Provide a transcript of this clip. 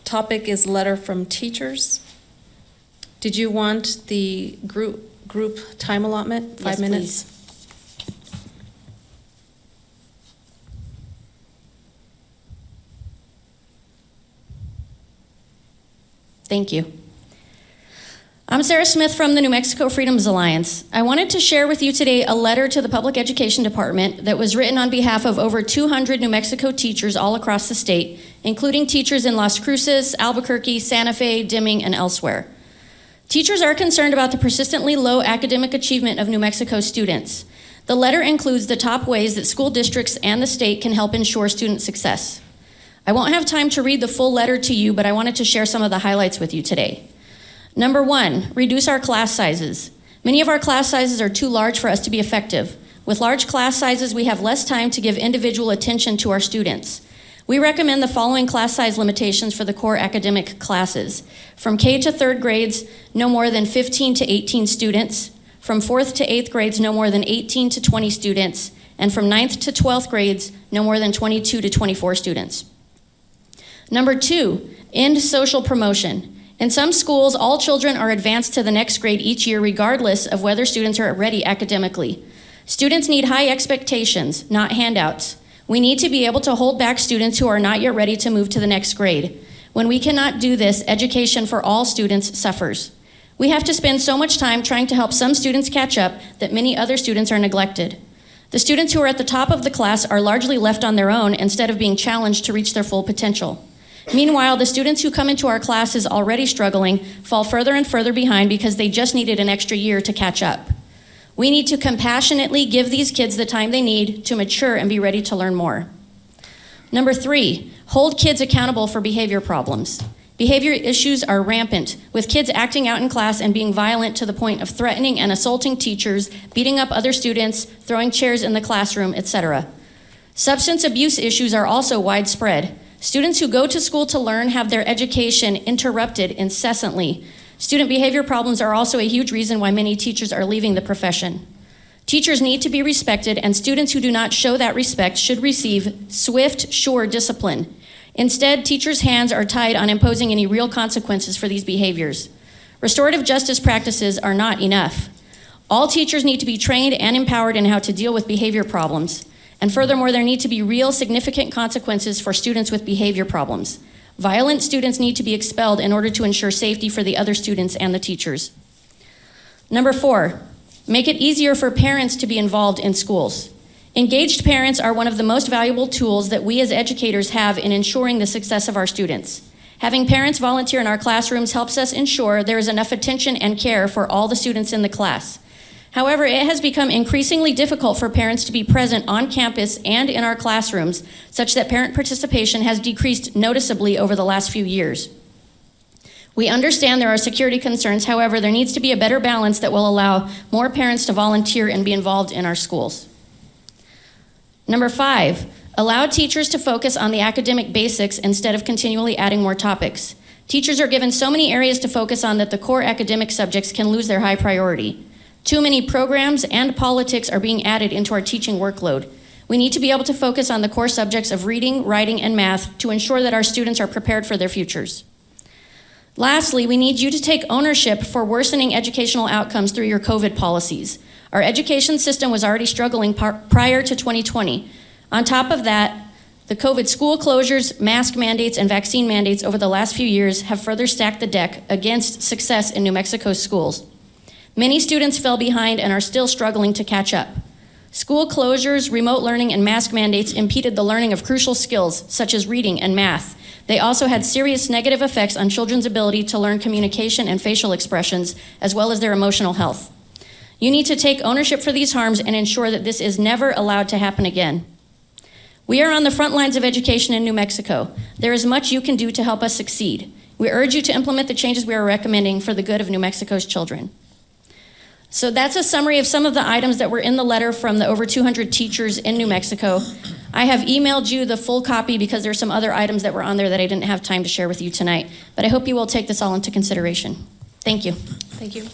topic is letter from teachers. Did you want the group time allotment? 5 minutes? Please. Thank you. I'm Sarah Smith from the New Mexico Freedoms Alliance. I wanted to share with you today a letter to the Public Education Department that was written on behalf of over 200 New Mexico teachers all across the state, including teachers in Las Cruces, Albuquerque, Santa Fe, Deming, and elsewhere. Teachers are concerned about the persistently low academic achievement of New Mexico students. The letter includes the top ways that school districts and the state can help ensure student success. I won't have time to read the full letter to you, but I wanted to share some of the highlights with you today. Number 1, reduce our class sizes. Many of our class sizes are too large for us to be effective. With large class sizes, we have less time to give individual attention to our students. We recommend the following class size limitations for the core academic classes. From K to 3rd grades, no more than 15 to 18 students. From 4th to 8th grades, no more than 18 to 20 students. And from 9th to 12th grades, no more than 22 to 24 students. Number 2, end social promotion. In some schools, all children are advanced to the next grade each year regardless of whether students are ready academically. Students need high expectations, not handouts. We need to be able to hold back students who are not yet ready to move to the next grade. When we cannot do this, education for all students suffers. We have to spend so much time trying to help some students catch up that many other students are neglected. The students who are at the top of the class are largely left on their own instead of being challenged to reach their full potential. Meanwhile, the students who come into our classes already struggling fall further and further behind because they just needed an extra year to catch up. We need to compassionately give these kids the time they need to mature and be ready to learn more. Number 3, hold kids accountable for behavior problems. Behavior issues are rampant, with kids acting out in class and being violent to the point of threatening and assaulting teachers, beating up other students, throwing chairs in the classroom, etc. Substance abuse issues are also widespread. Students who go to school to learn have their education interrupted incessantly. Student behavior problems are also a huge reason why many teachers are leaving the profession. Teachers need to be respected, and students who do not show that respect should receive swift, sure discipline. Instead, teachers' hands are tied on imposing any real consequences for these behaviors. Restorative justice practices are not enough. All teachers need to be trained and empowered in how to deal with behavior problems. And furthermore, there need to be real significant consequences for students with behavior problems. Violent students need to be expelled in order to ensure safety for the other students and the teachers. Number 4, make it easier for parents to be involved in schools. Engaged parents are one of the most valuable tools that we as educators have in ensuring the success of our students. Having parents volunteer in our classrooms helps us ensure there is enough attention and care for all the students in the class. However, it has become increasingly difficult for parents to be present on campus and in our classrooms, such that parent participation has decreased noticeably over the last few years. We understand there are security concerns. However, there needs to be a better balance that will allow more parents to volunteer and be involved in our schools. Number 5, allow teachers to focus on the academic basics instead of continually adding more topics. Teachers are given so many areas to focus on that the core academic subjects can lose their high priority. Too many programs and politics are being added into our teaching workload. We need to be able to focus on the core subjects of reading, writing, and math to ensure that our students are prepared for their futures. Lastly, we need you to take ownership for worsening educational outcomes through your COVID policies. Our education system was already struggling prior to 2020. On top of that, the COVID school closures, mask mandates, and vaccine mandates over the last few years have further stacked the deck against success in New Mexico schools. Many students fell behind and are still struggling to catch up. School closures, remote learning, and mask mandates impeded the learning of crucial skills such as reading and math. They also had serious negative effects on children's ability to learn communication and facial expressions, as well as their emotional health. You need to take ownership for these harms and ensure that this is never allowed to happen again. We are on the front lines of education in New Mexico. There is much you can do to help us succeed. We urge you to implement the changes we are recommending for the good of New Mexico's children. So that's a summary of some of the items that were in the letter from the over 200 teachers in New Mexico. I have emailed you the full copy because there's some other items that were on there that I didn't have time to share with you tonight. But I hope you will take this all into consideration. Thank you. Thank you.